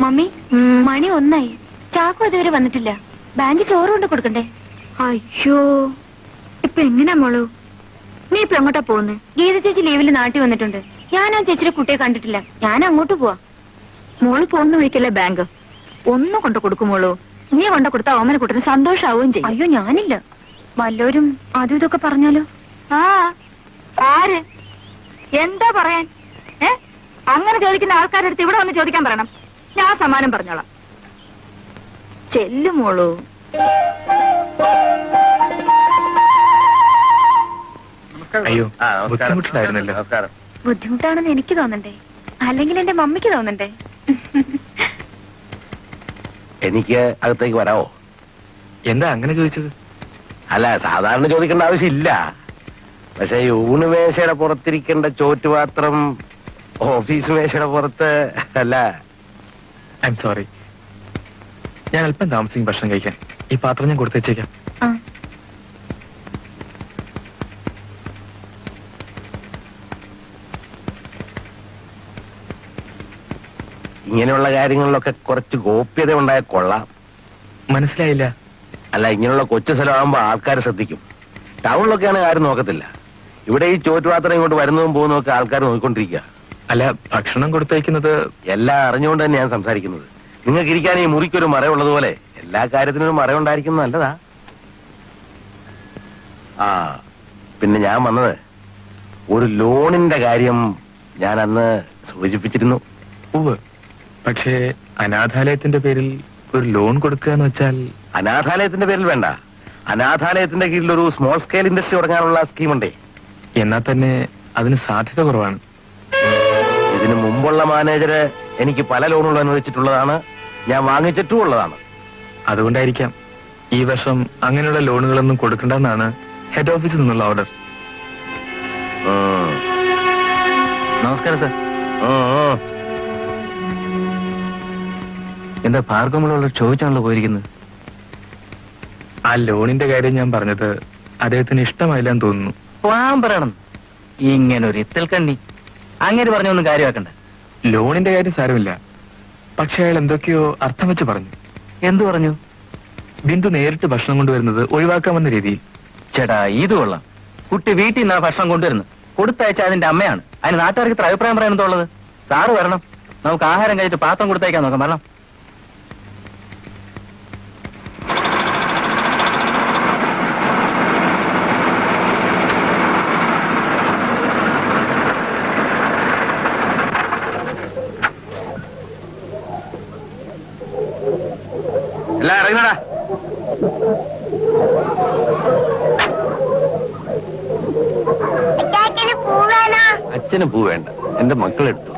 Mummy മണി 1 ചാക്കു അതുവരെ വന്നിട്ടില്ല. Bank ചോറ് കൊണ്ട് കൊടുക്കണ്ടേ? അയ്യോ, ഇപ്പൊ എങ്ങനെയാ മോളു? നീ ഇപ്പൊ എങ്ങോട്ടാ പോകുന്നേ? ഗീത ചേച്ചി ലീവിൽ നാട്ടിൽ വന്നിട്ടുണ്ട്. ഞാൻ ആ ചേച്ചിയുടെ കുട്ടിയെ കണ്ടിട്ടില്ല. ഞാൻ അങ്ങോട്ട് പോവാ. മോള് പോകുന്ന വഴിക്കല്ലേ ബാങ്ക്? ഒന്നും കൊണ്ട് കൊടുക്കുമോളൂ. നീ കൊണ്ട് കൊടുത്ത ഓമനക്കുട്ടന് സന്തോഷാവുകയും ചെയ്യും. അയ്യോ ഞാനില്ല. വല്ലോരും അതും ഇതൊക്കെ പറഞ്ഞാലോ? ആര് എന്താ പറയാൻ? അങ്ങനെ ചോദിക്കുന്ന ആൾക്കാരുടെ അടുത്ത് ഇവിടെ വന്ന് ചോദിക്കാൻ പറയണം. ഞാൻ സമ്മാനം പറഞ്ഞോളാം. ചെല്ലുമോളൂ. അയ്യോ, ബുദ്ധിമുട്ടുണ്ടായിരുന്നല്ലോ. നമസ്കാരം. ബുദ്ധിമുട്ടാണെന്ന് എനിക്ക് തോന്നണ്ടേ? അല്ലെങ്കിൽ എന്റെ മമ്മിക്ക് തോന്നണ്ടേ? എനിക്ക് അകത്തേക്ക് വരാവോ? എന്താ അങ്ങനെ ചോദിച്ചത്? അല്ല, സാധാരണ ചോദിക്കേണ്ട ആവശ്യമില്ല. പക്ഷെ ഊണ് മേശയുടെ പുറത്തിരിക്കേണ്ട ചോറ്റുപാത്രം ഓഫീസ് മേശയുടെ പുറത്ത് അല്ല. I am sorry. ഞാൻ അല്പം താമസിക്കും ഭക്ഷണം കഴിക്കാൻ. ഈ പാത്രം ഞാൻ കൊടുത്തേച്ചേക്കാം. ഇങ്ങനെയുള്ള കാര്യങ്ങളിലൊക്കെ കുറച്ച് ഗോപ്യത ഉണ്ടായ കൊള്ളാം. മനസ്സിലായില്ല. അല്ല, ഇങ്ങനെയുള്ള കൊച്ചു സ്ഥലമാകുമ്പോ ആൾക്കാർ ശ്രദ്ധിക്കും. ടൗണിലൊക്കെയാണ് ആരും നോക്കത്തില്ല. ഇവിടെ ഈ ചോറ്റുപാത്രം ഇങ്ങോട്ട് വരുന്നതും പോകുന്നതും ഒക്കെ ആൾക്കാർ നോക്കിക്കൊണ്ടിരിക്കുക. അല്ല, ഭക്ഷണം കൊടുത്തയക്കുന്നത് എല്ലാം അറിഞ്ഞുകൊണ്ട് തന്നെ ഞാൻ സംസാരിക്കുന്നത്. നിങ്ങൾക്ക് ഇരിക്കാൻ ഈ മുറിക്കൊരു മറയുള്ളതുപോലെ എല്ലാ കാര്യത്തിനും ഒരു മറയുണ്ടായിരിക്കുന്നത് നല്ലതാ. പിന്നെ ഞാൻ വന്നത് ഒരു ലോണിന്റെ കാര്യം ഞാൻ അന്ന് സൂചിപ്പിച്ചിരുന്നു. ഉവ്വ്. പക്ഷേ അനാഥാലയത്തിന്റെ പേരിൽ ഒരു ലോൺ കൊടുക്കുക എന്ന് വെച്ചാൽ? അനാഥാലയത്തിന്റെ പേരിൽ വേണ്ട. അനാഥാലയത്തിന്റെ കീഴിൽ ഒരു സ്മോൾ സ്കെയിൽ ഇൻഡസ്ട്രി തുടങ്ങാനുള്ള സ്കീമുണ്ടേ. എന്നാൽ തന്നെ അതിന് സാധ്യത കുറവാണ്. ഇതിനു മുമ്പുള്ള മാനേജര് എനിക്ക് പല ലോണുകൾ അനുവദിച്ചിട്ടുള്ളതാണ്. ഞാൻ വാങ്ങിച്ചിട്ടും ഉള്ളതാണ്. അതുകൊണ്ടായിരിക്കാം ഈ വർഷം അങ്ങനെയുള്ള ലോണുകളൊന്നും കൊടുക്കണ്ടെന്നാണ് ഹെഡ് ഓഫീസിൽ നിന്നുള്ള ഓർഡർ. നമസ്കാരം സർ. എന്താ ഭാർഗവമുള്ള ചോദിച്ചാണല്ലോ പോയിരിക്കുന്നത്? ആ ലോണിന്റെ കാര്യം ഞാൻ പറഞ്ഞത് അദ്ദേഹത്തിന് ഇഷ്ടമായില്ലെന്ന് തോന്നുന്നു. പറയണം. ഇങ്ങനൊരു ഇത്തൽ കണ്ണി അങ്ങനെ പറഞ്ഞൊന്നും കാര്യമാക്കണ്ട. ലോണിന്റെ കാര്യം സാരമില്ല. പക്ഷെ അയാൾ എന്തൊക്കെയോ അർത്ഥം വെച്ച് പറഞ്ഞു. എന്തു പറഞ്ഞു? ബിന്ദു നേരിട്ട് ഭക്ഷണം കൊണ്ടുവരുന്നത് ഒഴിവാക്കാമെന്ന രീതിയിൽ. ചേട്ടാ, ഇത് കൊള്ളാം. കുട്ടി വീട്ടിൽ നിന്നാ ഭക്ഷണം കൊണ്ടുവരുന്നത്. കൊടുത്തയച്ച അതിന്റെ അമ്മയാണ്. അതിന് നാട്ടുകാർക്ക് ഇത്ര അഭിപ്രായം പറയാൻ എന്തോള്ളത്? സാറ് വരണം. നമുക്ക് ആഹാരം കഴിച്ചിട്ട് പാത്രം കൊടുത്തയക്കാൻ നോക്കാം. വരണം. എല്ലാം ഇറങ്ങടാ. അച്ഛന് പൂ വേണ്ട, എന്റെ മക്കളെടുത്തു.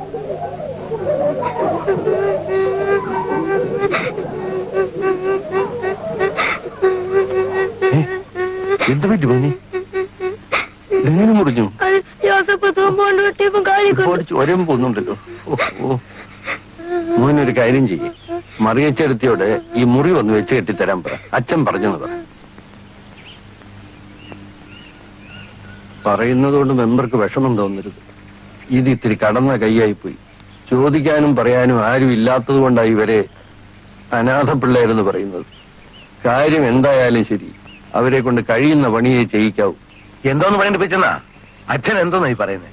എന്ത് പറ്റി പോയി? എങ്ങനെ മുറിഞ്ഞു? ഒരേം പോന്നുണ്ടല്ലോ. മോനൊരു കാര്യം ചെയ്യും. മറിയച്ചെടുത്തിയോട് ഈ മുറി ഒന്ന് വെച്ച് കെട്ടിത്തരാൻ പറ. അച്ഛൻ പറഞ്ഞത് പറയുന്നത് കൊണ്ട് മെമ്പർക്ക് വിഷമം തോന്നരുത്. ഇത് ഇത്തിരി കടന്ന കൈയായിപ്പോയി. ചോദിക്കാനും പറയാനും ആരും ഇല്ലാത്തത് കൊണ്ടാണ് ഇവരെ അനാഥ പിള്ളേരെന്ന് പറയുന്നത്. കാര്യം എന്തായാലും ശരി, അവരെ കൊണ്ട് കഴിയുന്ന പണിയെ ചെയ്യിക്കാവൂ. എന്തോന്ന് പണിപ്പിച്ചെന്നാ അച്ഛൻ എന്തോന്നായി പറയുന്നത്?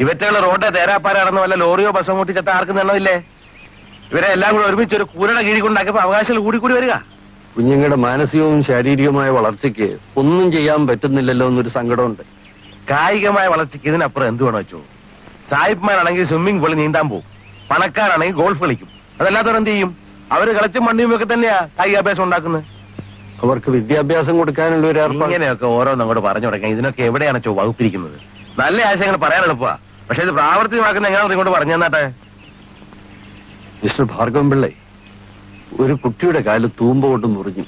ഇവറ്റകളെ റോഡെ തേരാപ്പാര നടന്ന വല്ല ലോറിയോ ബസ്സോ കൂട്ടി ചെത്ത ആർക്കും തന്നതില്ലേ? ഇവരെ എല്ലാം കൂടെ ഒരുമിച്ച് ഒരു കൂരയുടെ കീഴിൽ കൊണ്ടാക്കിയപ്പോ അവകാശങ്ങൾ കൂടി വരിക. കുഞ്ഞുങ്ങളുടെ മാനസികവും ശാരീരികവുമായ വളർച്ചയ്ക്ക് ഒന്നും ചെയ്യാൻ പറ്റുന്നില്ലല്ലോ എന്നൊരു സങ്കടമുണ്ട്. കായികമായ വളർച്ചയ്ക്ക് ഇതിനപ്പുറം എന്ത് വേണോ വെച്ചോ? സായിപ്പ്മാരാണെങ്കിൽ സ്വിമ്മിംഗ് പൂളിൽ നീന്താൻ പോകും, പണക്കാരാണെങ്കിൽ ഗോൾഫ് കളിക്കും. അതല്ലാത്തവർ എന്ത് ചെയ്യും? അവര് കളിച്ചും മണ്ണിയും ഒക്കെ തന്നെയാ കായികാഭ്യാസം ഉണ്ടാക്കുന്നത്. അവർക്ക് വിദ്യാഭ്യാസം കൊടുക്കാനുള്ള ഒരു ഇങ്ങനെയൊക്കെ ഓരോന്നും അങ്ങോട്ട് പറഞ്ഞു തുടങ്ങി. ഇതിനൊക്കെ എവിടെയാണ് ചോ വകുപ്പിരിക്കുന്നത്? നല്ല ആശയങ്ങൾ പറയാൻ എളുപ്പമാ, പക്ഷെ ഇത് പ്രാവർത്തികമാക്കുന്ന എങ്ങനെയാണെന്ന് ഇങ്ങോട്ട് പറഞ്ഞു തന്നാട്ടെ. മിസ്റ്റർ ഭാർഗവൻ പിള്ളേ, ഒരു കുട്ടിയുടെ കാല് തൂമ്പ കൊണ്ട് മുറിഞ്ഞു.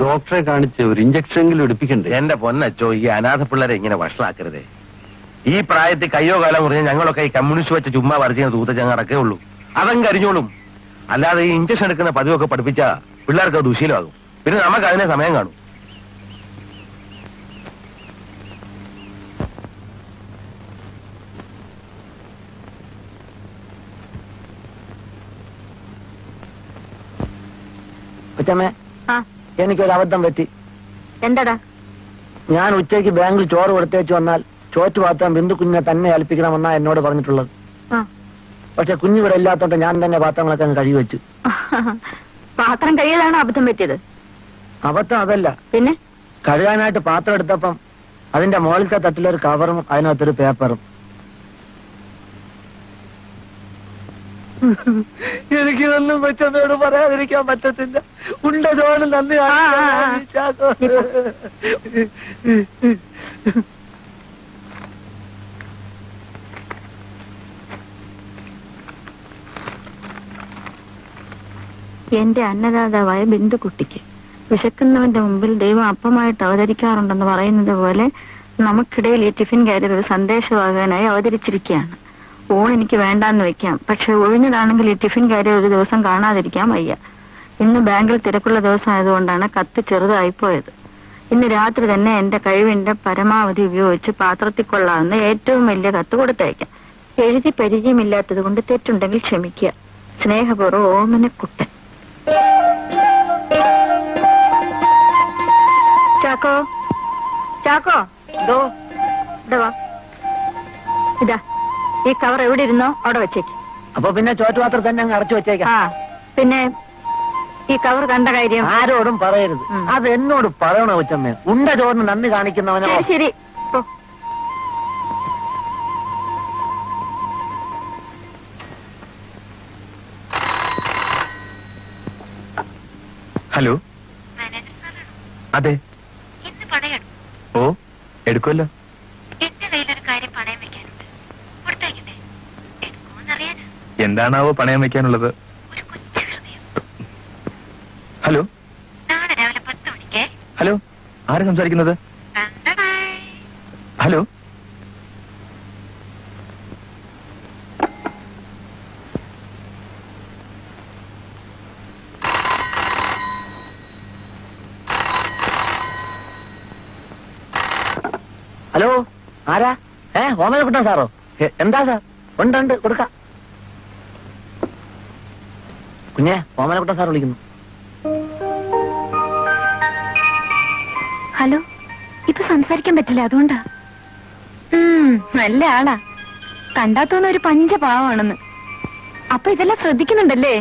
ഡോക്ടറെ കാണിച്ച് ഒരു ഇഞ്ചക്ഷനെങ്കിലും എടുപ്പിക്കണ്ടേ? എന്റെ പൊന്നച്ചോ, ഈ അനാഥ പിള്ളേരെ ഇങ്ങനെ വഷളാക്കരുതേ. ഈ പ്രായത്തിൽ കയ്യോ കാലം മുറിഞ്ഞ് ഞങ്ങളൊക്കെ ഈ കമ്മ്യൂണിസ്റ്റ് വെച്ച് ചുമ്മാ വരച്ച് തൂത്തച്ചങ്ങടക്കേ ഉള്ളൂ. അതങ്ങ് കരിഞ്ഞോളും. അല്ലാതെ ഈ ഇഞ്ചക്ഷൻ എടുക്കുന്ന പതിവൊക്കെ പഠിപ്പിച്ചാ പിള്ളേർക്ക് അത് ദുശീലമാകും. പിന്നെ നമുക്ക് അതിനെ സമയം കാണും. അച്ഛമ്മേ, ആ എനിക്കൊരു അബദ്ധം പറ്റി. എന്താടാ? ഞാൻ ഉച്ചയ്ക്ക് ബാങ്കിൽ ചോറ് കൊടുത്തേച്ച് വന്നാൽ ചോറ്റുപാത്രം ബിന്ദു കുഞ്ഞിനെ തന്നെ ഏൽപ്പിക്കണമെന്നാ എന്നോട് പറഞ്ഞിട്ടുള്ളത്. ആ. പക്ഷെ കുഞ്ഞിവിടെ ഇല്ലാത്തോണ്ട് ഞാൻ തന്നെ പാത്രങ്ങളൊക്കെ അങ്ങ് കഴുകി വെച്ചു. പാത്രം കയ്യിലാണോ അബദ്ധം പറ്റിയത്? അബദ്ധം അതല്ല, പിന്നെ കഴുകാനായിട്ട് പാത്രം എടുത്തപ്പം അതിന്റെ മുകളിലത്തെ തട്ടിലൊരു കവറും അതിനകത്തൊരു പേപ്പറും. എനിക്കിതൊന്നും വെച്ചമ്മയോട് പറയാതിരിക്കാൻ പറ്റത്തില്ല. ഉണ്ട ചോറ് നന്ദി. എന്റെ അന്നദാതാവായ ബിന്ദുക്കുട്ടിക്ക് വിശക്കുന്നവന്റെ മുമ്പിൽ ദൈവം അപ്പമായിട്ട് അവതരിക്കാറുണ്ടെന്ന് പറയുന്നത് പോലെ നമുക്കിടയിൽ ഈ ടിഫിൻ കാരിയർ ഒരു സന്ദേശവാഹകനായി അവതരിച്ചിരിക്കുകയാണ്. ഊൺ എനിക്ക് വേണ്ടാന്ന് വെക്കാം, പക്ഷെ ഒഴിഞ്ഞതാണെങ്കിൽ ഈ ടിഫിൻ കാരിയർ ഒരു ദിവസം കാണാതിരിക്കാൻ വയ്യ. ഇന്ന് ബാങ്കിൽ തിരക്കുള്ള ദിവസം ആയതുകൊണ്ടാണ് കത്ത് ചെറുതായിപ്പോയത്. ഇന്ന് രാത്രി തന്നെ എന്റെ കഴിവിന്റെ പരമാവധി ഉപയോഗിച്ച് പാത്രത്തിൽ കൊള്ളാവുന്ന ഏറ്റവും വലിയ കത്ത് കൊടുത്തയക്കാം. എഴുതി പരിചയമില്ലാത്തത് കൊണ്ട് തെറ്റുണ്ടെങ്കിൽ ക്ഷമിക്കുക. സ്നേഹപൂർവ്വം ഓമനക്കുട്ടൻ. ചാക്കോ, ചാക്കോ, എന്തോ? ഇതാ ഇതാ ഈ കവർ എവിടെ ഇരുന്നോ അവിടെ വെച്ചേക്ക്. അപ്പൊ പിന്നെ ചോറ്റുപാത്രം തന്നെ അങ്ങ് അടച്ചു വെച്ചേക്കാം. ആ പിന്നെ ഈ കവർ കണ്ട കാര്യം ആരോടും പറയരുത്. അത് എന്നോട് പറയണോ കൊച്ചമ്മേ? ഉണ്ട ചോറിന് നന്ദി കാണിക്കുന്നവനോ? ശരി ശരി. ഓ ഹലോ, അതെ. ഇന്ന് പണയം ഓ, എടുക്കുമല്ലോ. എന്റെ കയ്യിലൊരു കാര്യം പണയം വെക്കാനുണ്ട്. കൊടുത്തയക്കട്ടെ? എടുക്കുമെന്നറിയാൻ എന്താണാവോ പണയം വെക്കാനുള്ളത്? ഒരു കൊച്ചു ഹൃദയം. ഹലോ, നാളെ രാവിലെ 10 മണിക്ക്. ഹലോ, ആര് സംസാരിക്കുന്നത്? ഹലോ, ഹലോ, ആരാ? ഓമനക്കുട്ടൻ സാറോ? എന്താ സാർ? ഉണ്ട്, കൊടുക്കാം. കുഞ്ഞെ, ഓമനക്കുട്ടൻ സാർ വിളിക്കുന്നു. ഹലോ, ഇപ്പൊ സംസാരിക്കാൻ പറ്റില്ല, അതുകൊണ്ടാ. നല്ല ആളാ. കണ്ടാത്തോന്ന ഒരു പഞ്ചപാവാണെന്ന്. അപ്പൊ ഇതെല്ലാം ശ്രദ്ധിക്കുന്നുണ്ടല്ലേ?